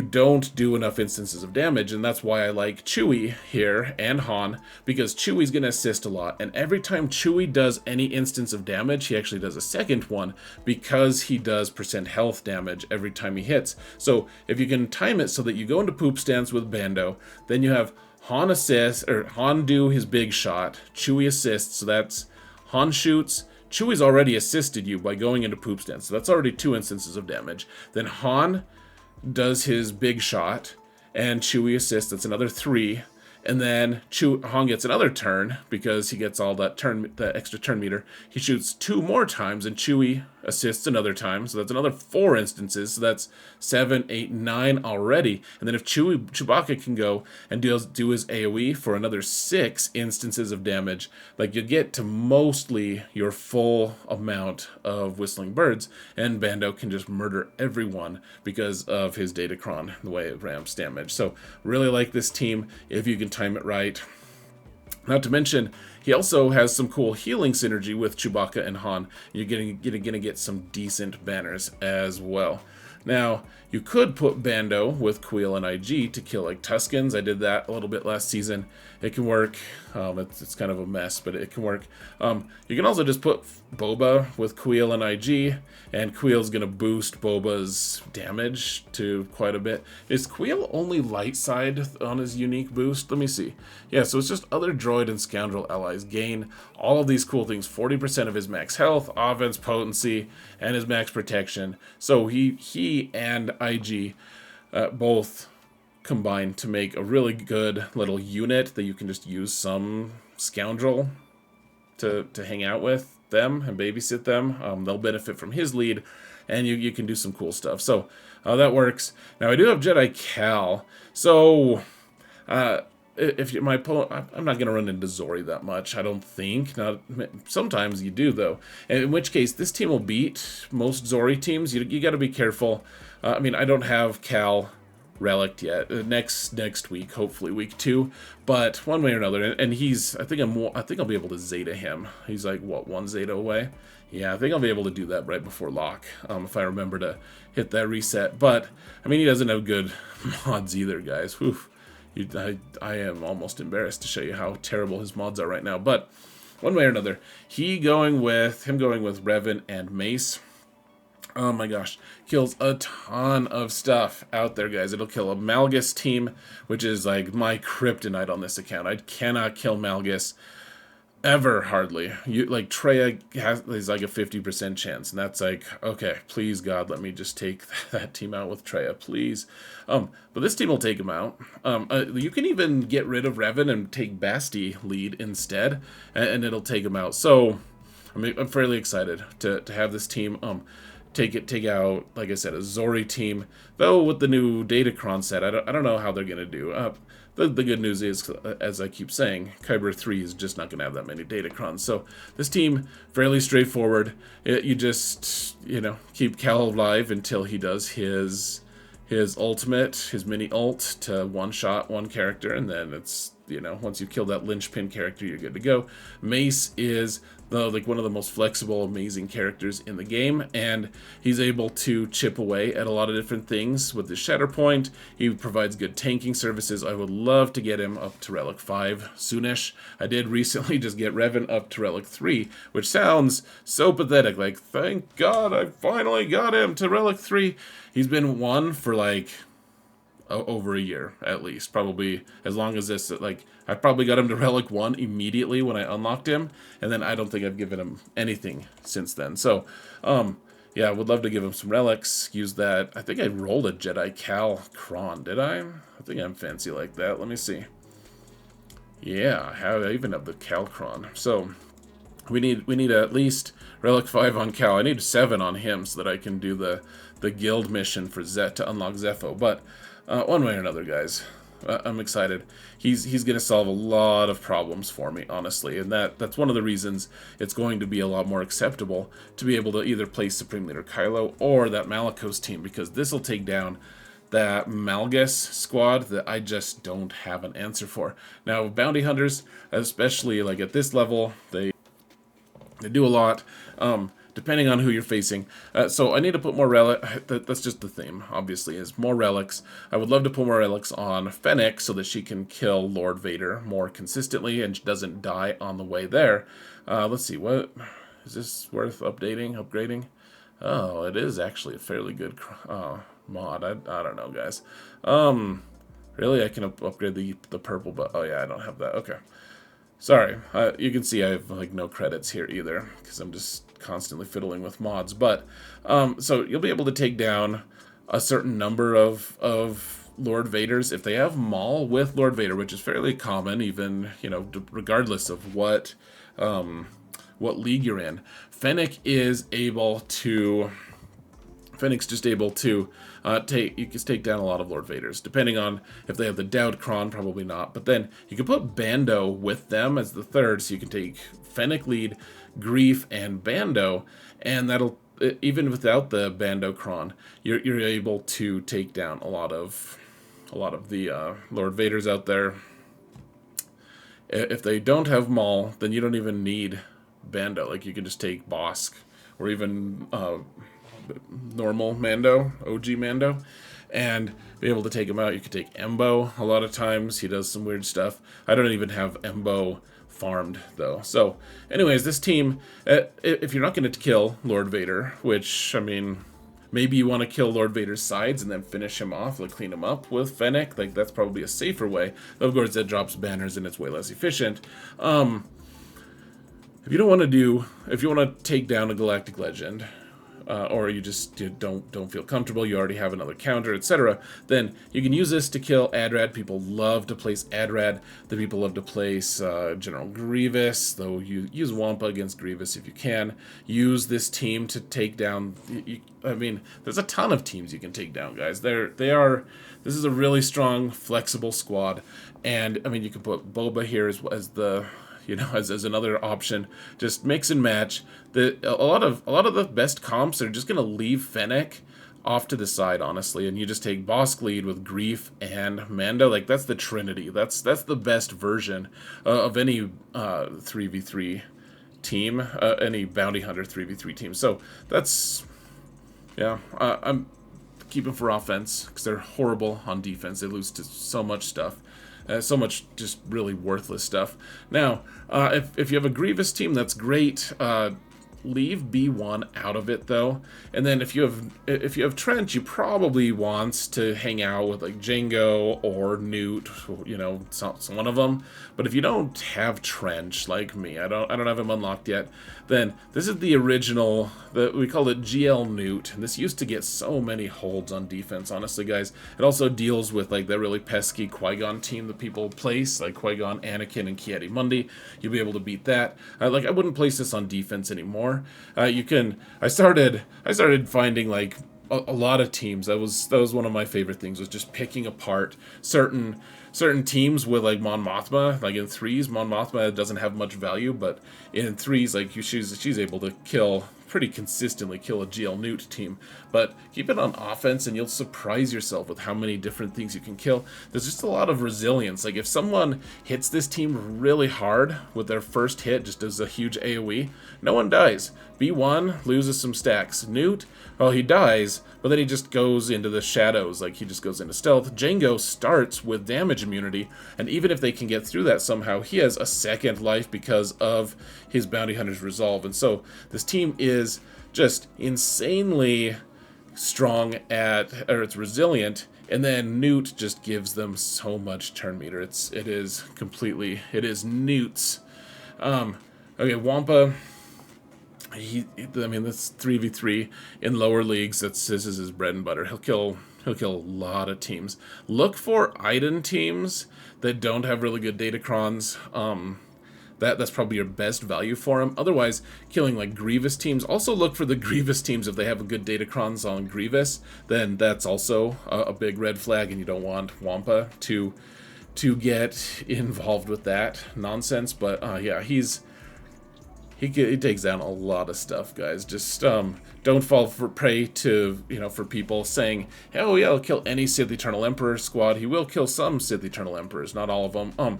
don't do enough instances of damage, and that's why I like Chewie here and Han, because Chewie's going to assist a lot, and every time Chewie does any instance of damage, he actually does a second one, because he does % health damage every time he hits. So if you can time it so that you go into poop stance with Bando, then you have Han assist, or Han do his big shot, Chewie assists, so that's Han shoots, Chewie's already assisted you by going into poop stance, so that's already 2 instances of damage. Then Han does his big shot, and Chewie assists, that's another 3, and then Han gets another turn, because he gets all that extra turn meter. He shoots 2 more times, and Chewie assists another time, so that's another 4 instances. So that's 7, 8, 9 already. And then if Chewbacca can go and do his AoE for another 6 instances of damage, like you get to mostly your full amount of Whistling Birds, and Bando can just murder everyone because of his Datacron, the way it ramps damage. So really like this team if you can time it right. Not to mention, he also has some cool healing synergy with Chewbacca and Han. You're gonna get some decent banners as well. Now, you could put Bando with Queel and IG to kill like Tuskens. I did that a little bit last season. It can work. It's kind of a mess, but it can work. You can also just put Boba with Queel and IG, and Queel's going to boost Boba's damage to quite a bit. Is Queel only light side on his unique boost? Let me see. Yeah, so it's just other droid and scoundrel allies gain all of these cool things. 40% of his max health, offense potency, and his max protection. So he and IG both combine to make a really good little unit that you can just use some scoundrel to hang out with them and babysit them. They'll benefit from his lead, and you can do some cool stuff. So that works. Now I do have Jedi Cal, so if my opponent, I'm not going to run into Zori that much, I don't think. Not sometimes you do though, and in which case this team will beat most Zori teams. You got to be careful. I mean, I don't have Cal relic yet. Next week, hopefully week 2. But one way or another, and he's I think I'll be able to Zeta him. He's like what, 1 Zeta away? Yeah, I think I'll be able to do that right before lock, if I remember to hit that reset. But I mean, he doesn't have good mods either, guys. Oof. I am almost embarrassed to show you how terrible his mods are right now. But one way or another, him going with Revan and Mace. Oh my gosh, kills a ton of stuff out there, guys. It'll kill a Malgus team, which is like my kryptonite on this account. I cannot kill Malgus ever, hardly. Like Traya is like a 50% chance, and that's like, okay, please God, let me just take that team out with Traya, please. But this team will take him out. You can even get rid of Revan and take Basti lead instead, and it'll take him out. So I'm fairly excited to have this team. Take out, like I said, a Zori team. Though with the new Datacron set, I don't know how they're gonna do. The good news is, as I keep saying, KYBER 3 is just not gonna have that many Datacrons. So this team, fairly straightforward. You just, keep Cal alive until he does his ultimate, his mini ult to one-shot one character, and then it's, once you kill that linchpin character, you're good to go. Mace is like one of the most flexible, amazing characters in the game, and he's able to chip away at a lot of different things with his Shatterpoint. He provides good tanking services. I would love to get him up to Relic 5 soonish. I did recently just get Revan up to Relic 3, which sounds so pathetic. Like, thank God I finally got him to Relic 3. He's been 1 for like over a year at least, probably as long as this. Like, I probably got him to Relic 1 immediately when I unlocked him, and then I don't think I've given him anything since then. So yeah, I would love to give him some relics, use that. I think I rolled a Jedi Cal Kron, did I think I'm fancy like that. Let me see. Yeah, I even have the Cal Kron. So we need at least Relic 5 on Cal. I need 7 on him so that I can do the guild mission for Zet to unlock Zepho. But one way or another, guys, I'm excited. He's going to solve a lot of problems for me, honestly, and that's one of the reasons it's going to be a lot more acceptable to be able to either play Supreme Leader Kylo or that Malicos team, because this will take down that Malgus squad that I just don't have an answer for. Now, bounty hunters, especially like at this level, they do a lot. Depending on who you're facing. So I need to put more relics. That's just the theme, obviously, is more relics. I would love to put more relics on Fennec so that she can kill Lord Vader more consistently and doesn't die on the way there. Let's see, what is this worth upgrading? Oh, it is actually a fairly good mod. I don't know, guys. Really, I can upgrade the purple, but oh yeah, I don't have that. Okay. Sorry, you can see I have like no credits here either, because I'm just constantly fiddling with mods. But so you'll be able to take down a certain number of Lord Vaders if they have Maul with Lord Vader, which is fairly common, even regardless of what what league you're in. Fennec is able to... Fennec's just able to you can take down a lot of Lord Vaders, depending on if they have the Dowd Kron, probably not. But then you can put Bando with them as the third, so you can take Fennec lead, Grief, and Bando, and that'll, even without the Bando Kron, you're able to take down a lot of the Lord Vaders out there. If they don't have Maul, then you don't even need Bando. Like, you can just take Bosk, or even normal Mando, OG Mando, and be able to take him out. You could take Embo a lot of times. He does some weird stuff. I don't even have Embo farmed, though. So, anyways, this team, if you're not going to kill Lord Vader, which, I mean, maybe you want to kill Lord Vader's sides and then finish him off, like clean him up with Fennec, like that's probably a safer way. Of course, that drops banners and it's way less efficient. If you want to take down a Galactic Legend, or you just don't feel comfortable, you already have another counter, etc., then you can use this to kill Adrad. People love to place Adrad. The people love to place General Grievous, though you use Wampa against Grievous if you can. Use this team to take down... I mean, there's a ton of teams you can take down, guys. This is a really strong, flexible squad, and, I mean, you can put Boba here as the... as another option. Just mix and match. A lot of the best comps are just gonna leave Fennec off to the side, honestly, and you just take Bosk lead with Grief and Mando. Like, that's the Trinity. That's the best version of any 3v3 team, any bounty hunter 3v3 team. So that's, yeah, I'm keeping for offense because they're horrible on defense. They lose to so much stuff. So much just really worthless stuff. Now, if you have a Grievous team, that's great. Leave B1 out of it, though. And then if you have Trench, you probably wants to hang out with like Jango or Newt, it's one of them. But if you don't have Trench, like me, I don't have him unlocked yet, then this is the original, we call it GL Newt, and this used to get so many holds on defense, honestly, guys. It also deals with like that really pesky Qui-Gon team that people place, like Qui-Gon, Anakin, and Ki-Adi-Mundi. You'll be able to beat that. I wouldn't place this on defense anymore. I started finding like a lot of teams. That was one of my favorite things, was just picking apart certain teams with like Mon Mothma. Like in 3s, Mon Mothma doesn't have much value, but in 3s, like she's able to pretty consistently kill a GL Newt team. But keep it on offense and you'll surprise yourself with how many different things you can kill. There's just a lot of resilience. Like if someone hits this team really hard with their first hit, just does a huge AoE, no one dies. B1 loses some stacks. Newt, well, he dies, but then he just goes into the shadows, like he just goes into stealth. Jango starts with damage immunity, and even if they can get through that somehow, he has a second life because of his bounty hunter's resolve. And so this team is just insanely strong it's resilient, and then Newt just gives them so much turn meter. It is Newt's. Okay, Wampa. This 3v3 in lower leagues. This is his bread and butter. He'll kill a lot of teams. Look for Iden teams that don't have really good datacrons. That's probably your best value for him. Otherwise, killing like Grievous teams. Also look for the Grievous teams if they have a good datacrons on Grievous. Then that's also a big red flag, and you don't want Wampa to get involved with that nonsense. But yeah, he takes down a lot of stuff, guys. Just don't fall for prey to, for people saying, oh yeah, he'll kill any Sith Eternal Emperor squad. He will kill some Sith Eternal Emperors, not all of them.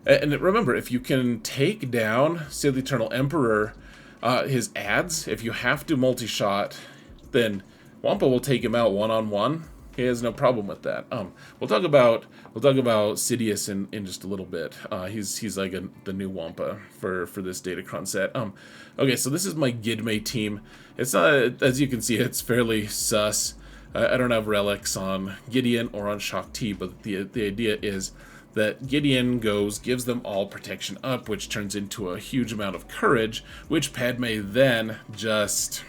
And remember, if you can take down Sith Eternal Emperor, his ads, if you have to multi-shot, then Wampa will take him out one-on-one. He has no problem with that. We'll talk about Sidious in just a little bit. He's like the new Wampa for this Datacron set. Okay, so this is my Gidme team. It's not, as you can see, it's fairly sus. I don't have relics on Gideon or on Shaak Ti, but the idea is that Gideon gives them all protection up, which turns into a huge amount of courage, which Padme then just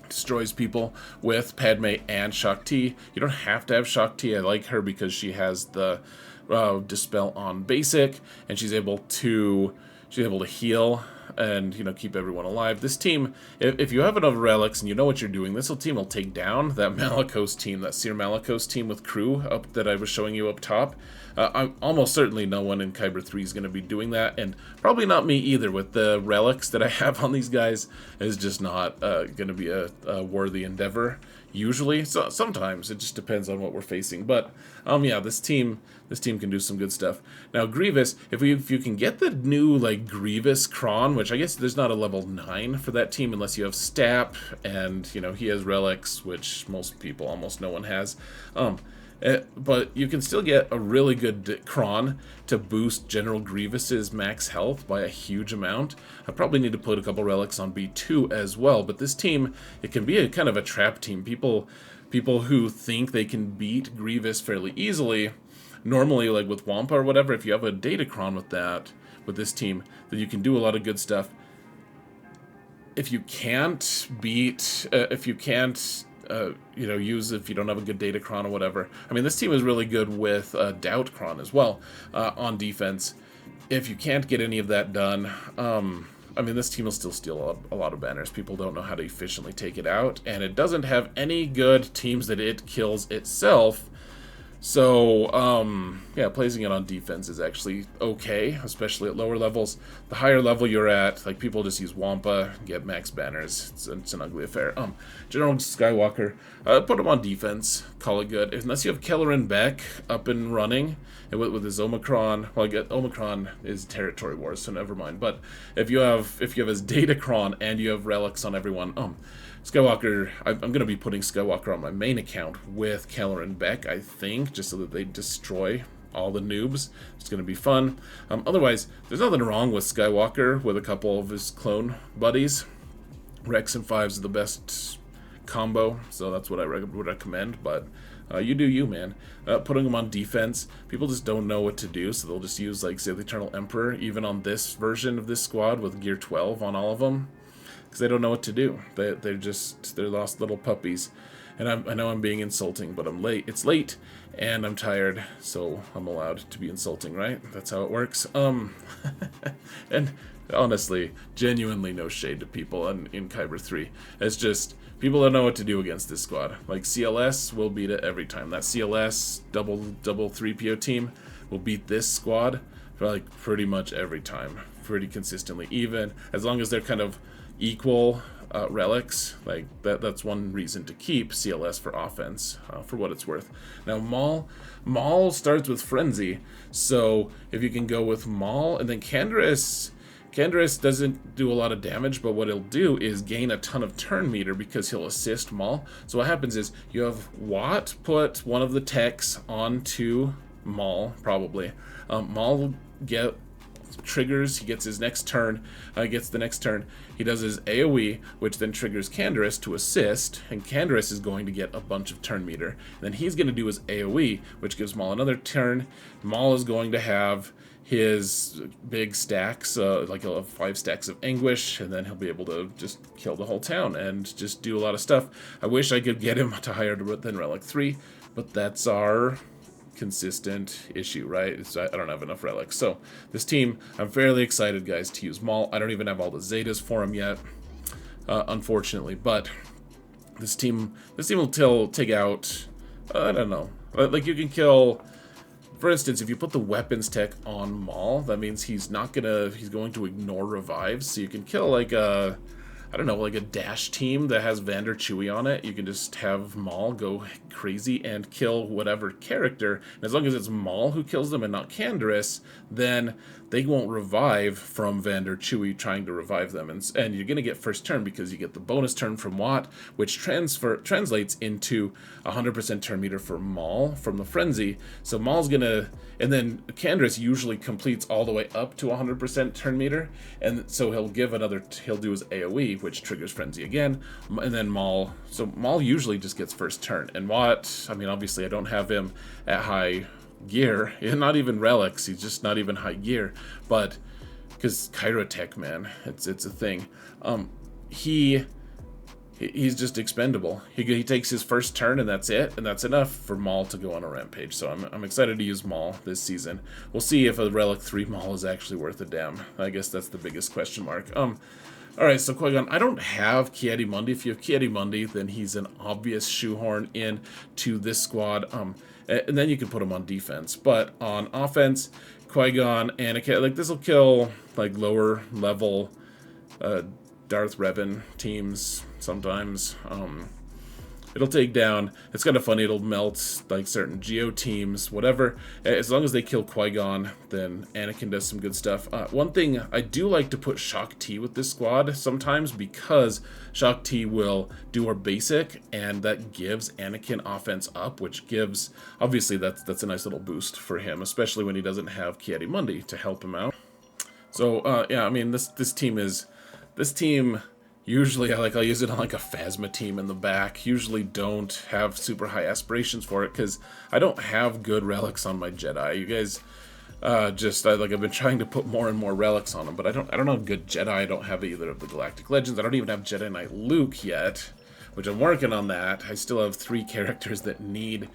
destroys people with. Padme and Shaak Ti. You don't have to have Shaak Ti. I like her because she has the Dispel on basic, and she's able to She's able to heal and, keep everyone alive. This team, if you have enough relics and you know what you're doing, this team will take down that Malicos team, that Seer Malicos team with crew up that I was showing you up top. I'm almost certainly no one in KYBER 3 is going to be doing that, and probably not me either. With the relics that I have on these guys, is just not going to be a worthy endeavor. Usually, so sometimes it just depends on what we're facing. But yeah, this team can do some good stuff. Now Grievous, if you can get the new like Grievous Kron, which I guess there's not a level 9 for that team unless you have Stap, and he has relics, which most people, almost no one has. But you can still get a really good Kron to boost General Grievous's max health by a huge amount. I probably need to put a couple relics on B2 as well, but this team, it can be a kind of a trap team. People who think they can beat Grievous fairly easily, normally like with Wampa or whatever, if you have a Datacron with this team, then you can do a lot of good stuff. If you can't beat, if you don't have a good Datacron or whatever. I mean, this team is really good with Doubtcron as well on defense. If you can't get any of that done, I mean, this team will still steal a lot of banners. People don't know how to efficiently take it out, and it doesn't have any good teams that it kills itself. So, yeah, placing it on defense is actually okay, especially at lower levels. The higher level you're at, like, people just use Wampa, get max banners. It's an ugly affair. General Skywalker, put him on defense, call it good. Unless you have Kelleran Beck up and running, and with his Omicron, well, Omicron is territory wars, so never mind. But if you have his Datacron and you have relics on everyone, Skywalker, I'm going to be putting Skywalker on my main account with Kelleran Beck, I think, just so that they destroy all the noobs. It's going to be fun. Otherwise, there's nothing wrong with Skywalker with a couple of his clone buddies. Rex and 5's is the best combo, so that's what I would recommend, but you do you, man. Putting them on defense, people just don't know what to do, so they'll just use, like, say, the Eternal Emperor, even on this version of this squad with Gear 12 on all of them. Because they don't know what to do. They're lost little puppies. And I know I'm being insulting, but I'm late. It's late, and I'm tired, so I'm allowed to be insulting, right? That's how it works. And honestly, genuinely no shade to people in KYBER 3. It's just, people don't know what to do against this squad. Like, CLS will beat it every time. That CLS double 3PO team will beat this squad for, like, pretty much every time. Pretty consistently. Even as long as they're kind of equal relics, like that's one reason to keep CLS for offense, for what it's worth. Now Maul starts with Frenzy, so if you can go with Maul, and then Canderous doesn't do a lot of damage, but what he'll do is gain a ton of turn meter because he'll assist Maul. So what happens is you have Watt put one of the techs onto Maul, probably. Maul will get triggers, he gets his next turn, he does his AoE, which then triggers Canderous to assist, and Canderous is going to get a bunch of turn meter. Then he's going to do his AoE, which gives Maul another turn. Maul is going to have his big stacks, like he'll have 5 stacks of Anguish, and then he'll be able to just kill the whole town and just do a lot of stuff. I wish I could get him to higher than Relic 3, but that's our consistent issue, right? I don't have enough relics. So this team, I'm fairly excited, guys, to use Maul. I don't even have all the Zetas for him yet, unfortunately, but this team will take out, I don't know, like you can kill, for instance, if you put the weapons tech on Maul, that means he's going to ignore revives, so you can kill like a, I don't know, like a dash team that has Vander Chewie on it. You can just have Maul go crazy and kill whatever character. And as long as it's Maul who kills them and not Canderous, then they won't revive from Vander Chewie trying to revive them. And you're going to get first turn because you get the bonus turn from Watt, which translates into 100% turn meter for Maul from the Frenzy. So Maul's going to... And then Canderous usually completes all the way up to 100% turn meter, and so he'll do his AoE, which triggers Frenzy again, and then Maul. So Maul usually just gets first turn. And Watt, I mean, obviously I don't have him at high gear, not even relics. He's just not even high gear, but because Kyrotech, man, it's a thing. he's just expendable. He takes his first turn and that's it, and that's enough for Maul to go on a rampage. So I'm excited to use Maul this season. We'll see if a Relic 3 Maul is actually worth a damn. I guess that's the biggest question mark. Alright, so Qui-Gon, I don't have Ki-Adi-Mundi. If you have Ki-Adi-Mundi, then he's an obvious shoehorn in to this squad. And then you can put him on defense. But on offense, Qui-Gon, Anakin, like this will kill like lower level Darth Revan teams sometimes. It'll take down, it's kind of funny, it'll melt like certain Geo teams, whatever. As long as they kill Qui-Gon, then Anakin does some good stuff. One thing, I do like to put Shaak Ti with this squad sometimes, because Shaak Ti will do our basic, and that gives Anakin offense up, which gives, obviously that's a nice little boost for him, especially when he doesn't have Ki-Adi-Mundi to help him out. So yeah, I mean this team usually I'll use it on like a Phasma team in the back. Usually don't have super high aspirations for it because I don't have good relics on my Jedi. You guys I've been trying to put more and more relics on them, but I don't have good Jedi. I don't have either of the Galactic Legends. I don't even have Jedi Knight Luke yet, which I'm working on that. I still have 3 characters that need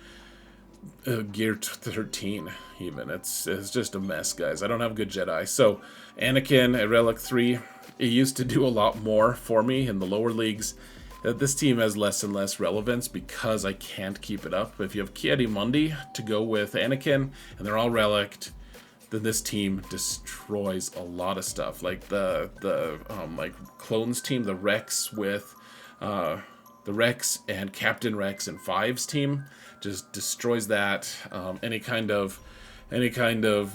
gear 13 even. It's just a mess, guys. I don't have good Jedi. So Anakin at Relic 3, it used to do a lot more for me in the lower leagues. This team has less and less relevance because I can't keep it up. If you have Ki-Adi-Mundi to go with Anakin and they're all relicked, then this team destroys a lot of stuff. Like the like clones team, the Rex with the Rex and Captain Rex and Fives team just destroys that. Any kind of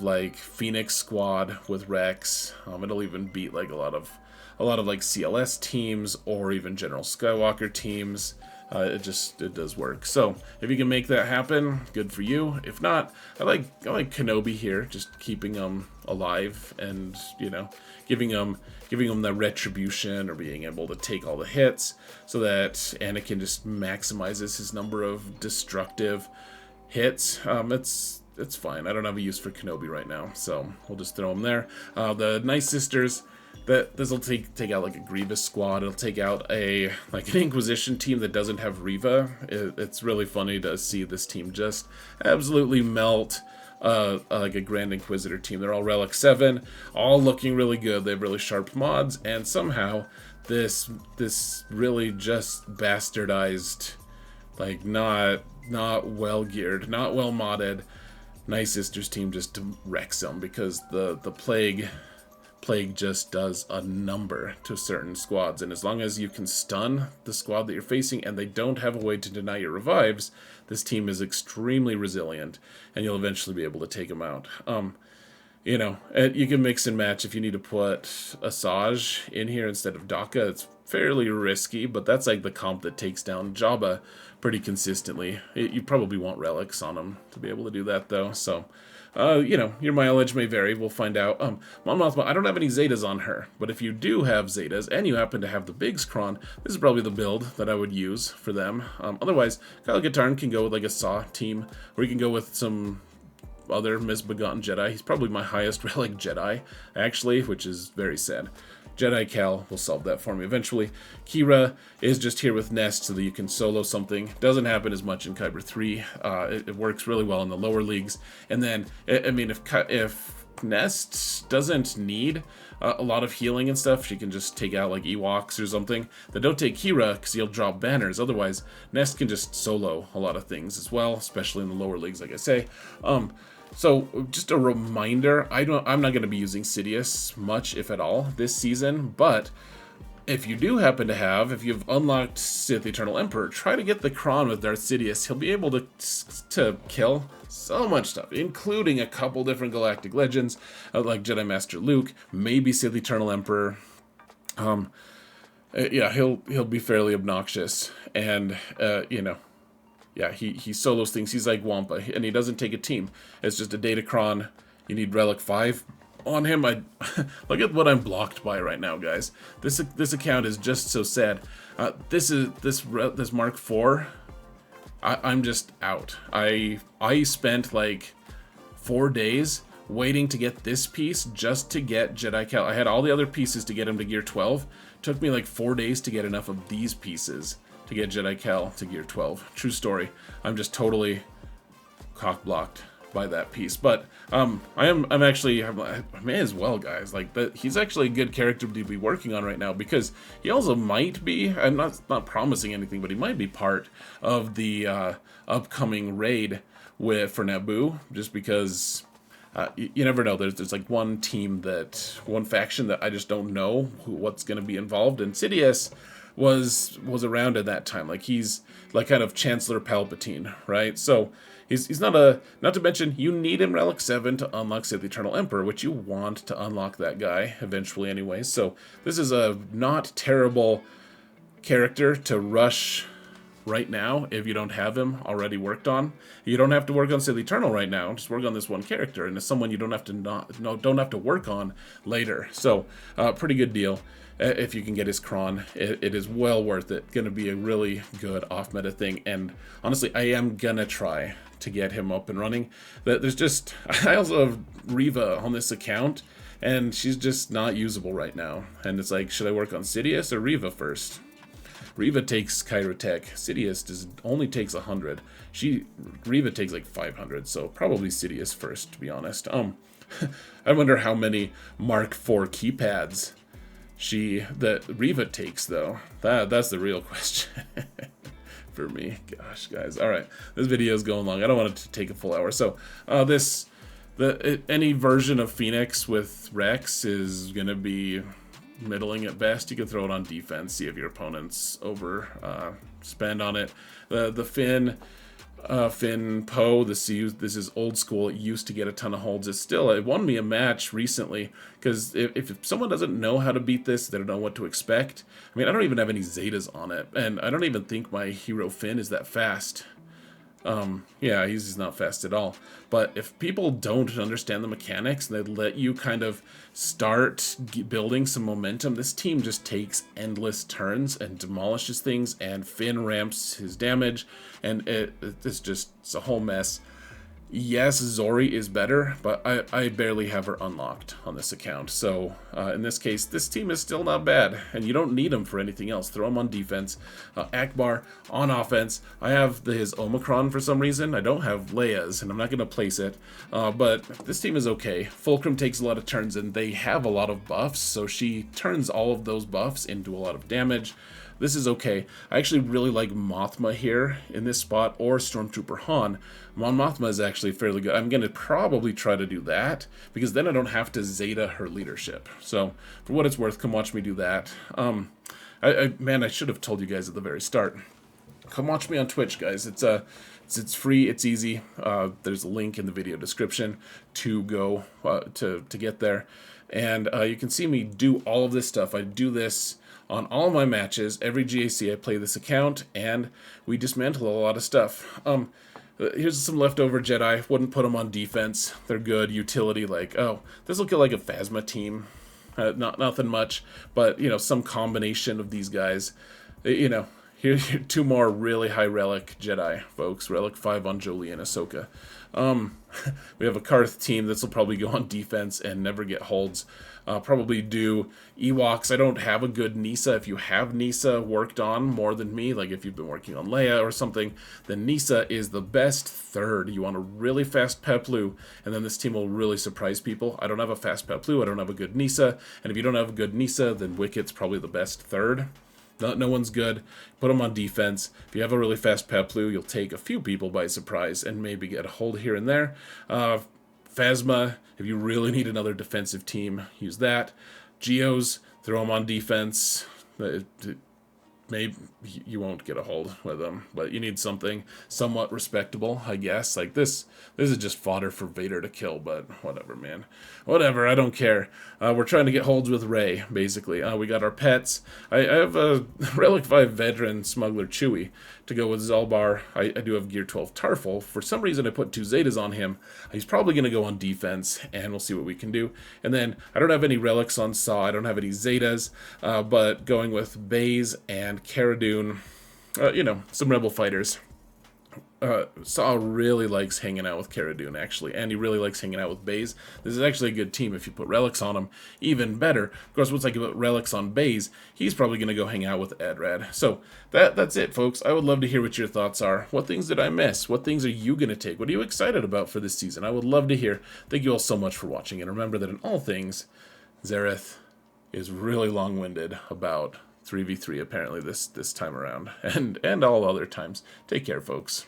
like Phoenix squad with Rex, it'll even beat like a lot of like CLS teams or even General Skywalker teams. It does work. So if you can make that happen, good for you. If not, I like Kenobi here, just keeping him alive and giving him the retribution or being able to take all the hits, so that Anakin just maximizes his number of destructive hits. It's fine. I don't have a use for Kenobi right now, so we'll just throw him there. The Night Sisters, this will take out like a Grievous squad. It'll take out an Inquisition team that doesn't have Reva. It's really funny to see this team just absolutely melt like a Grand Inquisitor team. They're all Relic 7, all looking really good. They have really sharp mods, and somehow this really just bastardized, like not well geared, not well modded Night Sisters team just wrecks them, because the plague just does a number to certain squads, and as long as you can stun the squad that you're facing and they don't have a way to deny your revives, this team is extremely resilient, and you'll eventually be able to take them out. You can mix and match if you need to put Asajj in here instead of Daka. It's fairly risky, but that's like the comp that takes down Jabba pretty consistently. You probably want relics on him to be able to do that, though. So, your mileage may vary. We'll find out. Mon Mothma, I don't have any Zetas on her, but if you do have Zetas and you happen to have the Biggs Kron, this is probably the build that I would use for them. Otherwise, Kyle Katarn can go with like a Saw team, or you can go with some other misbegotten Jedi. He's probably my highest relic Jedi, actually, which is very sad. Jedi Cal will solve that for me eventually. Kira is just here with Nest so that you can solo something. Doesn't happen as much in KYBER 3. It works really well in the lower leagues. And then, I mean, if Nest doesn't need a lot of healing and stuff, she can just take out like Ewoks or something. Then don't take Kira, because he'll drop banners. Otherwise, Nest can just solo a lot of things as well, especially in the lower leagues, like I say. So just a reminder, I'm not going to be using Sidious much, if at all, this season, but if you do happen to have, if you've unlocked Sith Eternal Emperor, try to get the Kron with Darth Sidious. He'll be able to kill so much stuff, including a couple different Galactic Legends, like Jedi Master Luke, maybe Sith Eternal Emperor. Yeah, he'll be fairly obnoxious, and yeah, he solos things. He's like Wampa, and he doesn't take a team. It's just a Datacron. You need Relic 5 on him. Look at what I'm blocked by right now, guys. This account is just so sad. This Mark IV. I'm just out. I spent like 4 days waiting to get this piece just to get Jedi Cal. I had all the other pieces to get him to gear 12. Took me like 4 days to get enough of these pieces to get Jedi Cal to gear 12. True story. I'm just totally cock-blocked by that piece. But I may as well, guys. Like, he's actually a good character to be working on right now, because he also might be, I'm not promising anything, but he might be part of the upcoming raid for Naboo, just because you never know. There's like one faction that I just don't know what's going to be involved. And Sidious was around at that time. Like, he's like kind of Chancellor Palpatine, right? So he's not to mention, you need in Relic 7 to unlock Sith Eternal Emperor, which you want to unlock that guy eventually anyway. So this is a not terrible character to rush right now if you don't have him already worked on. You don't have to work on Sith Eternal right now. Just work on this one character, and it's someone you don't have to work on later. So pretty good deal. If you can get his Kron, it is well worth it. Going to be a really good off-meta thing, and honestly, I am gonna try to get him up and running. I also have Reva on this account, and she's just not usable right now. And it's like, should I work on Sidious or Reva first? Reva takes Kyrotech. Sidious only takes 100. Reva takes like 500, so probably Sidious first, to be honest. I wonder how many Mark IV keypads that Reva takes, though. That's the real question for me. Gosh, guys. All right, this video is going long. I don't want it to take a full hour. So any version of Phoenix with Rex is gonna be middling at best. You can throw it on defense, see if your opponent's spend on it. The Finn Poe, this is old school. It used to get a ton of holds. It won me a match recently, because if someone doesn't know how to beat this, they don't know what to expect. I mean, I don't even have any Zetas on it, and I don't even think my hero Finn is that fast. Yeah, he's not fast at all. But if people don't understand the mechanics and they let you kind of start building some momentum, this team just takes endless turns and demolishes things, and Finn ramps his damage, and it's a whole mess. Yes, Zori is better, but I barely have her unlocked on this account. So in this case, this team is still not bad, and you don't need him for anything else. Throw him on defense. Akbar on offense. I have his Omicron for some reason. I don't have Leia's, and I'm not going to place it. But this team is okay. Fulcrum takes a lot of turns, and they have a lot of buffs, so she turns all of those buffs into a lot of damage. This is okay. I actually really like Mothma here in this spot, or Stormtrooper Han. Mon Mothma is actually fairly good. I'm going to probably try to do that, because then I don't have to Zeta her leadership. So, for what it's worth, come watch me do that. Man, I should have told you guys at the very start. Come watch me on Twitch, guys. It's free, it's easy. There's a link in the video description to go to get there. And you can see me do all of this stuff. I do this on all my matches. Every GAC I play this account, and we dismantle a lot of stuff. Here's some leftover Jedi. Wouldn't put them on defense. They're good utility. Like, oh, this will get like a Phasma team. Nothing much, but some combination of these guys. Here's two more really high relic Jedi, folks. Relic 5 on Jolie and Ahsoka. We have a Karth team. This will probably go on defense and never get holds. Probably do Ewoks. I don't have a good Nisa. If you have Nisa worked on more than me, like if you've been working on Leia or something, then Nisa is the best third. You want a really fast Peplu, and then this team will really surprise people. I don't have a fast Peplu. I don't have a good Nisa. And if you don't have a good Nisa, then Wicket's probably the best third. No one's good. Put them on defense. If you have a really fast Peplu, you'll take a few people by surprise and maybe get a hold here and there. Phasma, if you really need another defensive team, use that. Geos, throw them on defense. Maybe you won't get a hold with them, but you need something somewhat respectable, I guess. Like this is just fodder for Vader to kill, but whatever, man. Whatever, I don't care. We're trying to get holds with Rey, basically. We got our pets. I have a Relic 5 veteran smuggler Chewie to go with Zalbar. I do have Gear 12 Tarful. For some reason, I put 2 Zetas on him. He's probably going to go on defense, and we'll see what we can do. And then I don't have any relics on Saw. I don't have any Zetas, but going with Baze and Cara Dune, some Rebel fighters. Saw really likes hanging out with Cara Dune, actually, and he really likes hanging out with Baze. This is actually a good team if you put relics on him. Even better. Of course, what's like about relics on Baze, he's probably going to go hang out with Adrad. So that's it, folks. I would love to hear what your thoughts are. What things did I miss? What things are you going to take? What are you excited about for this season? I would love to hear. Thank you all so much for watching, and remember that in all things, Xerath is really long-winded about 3v3 apparently this time around, and all other times. Take care, folks.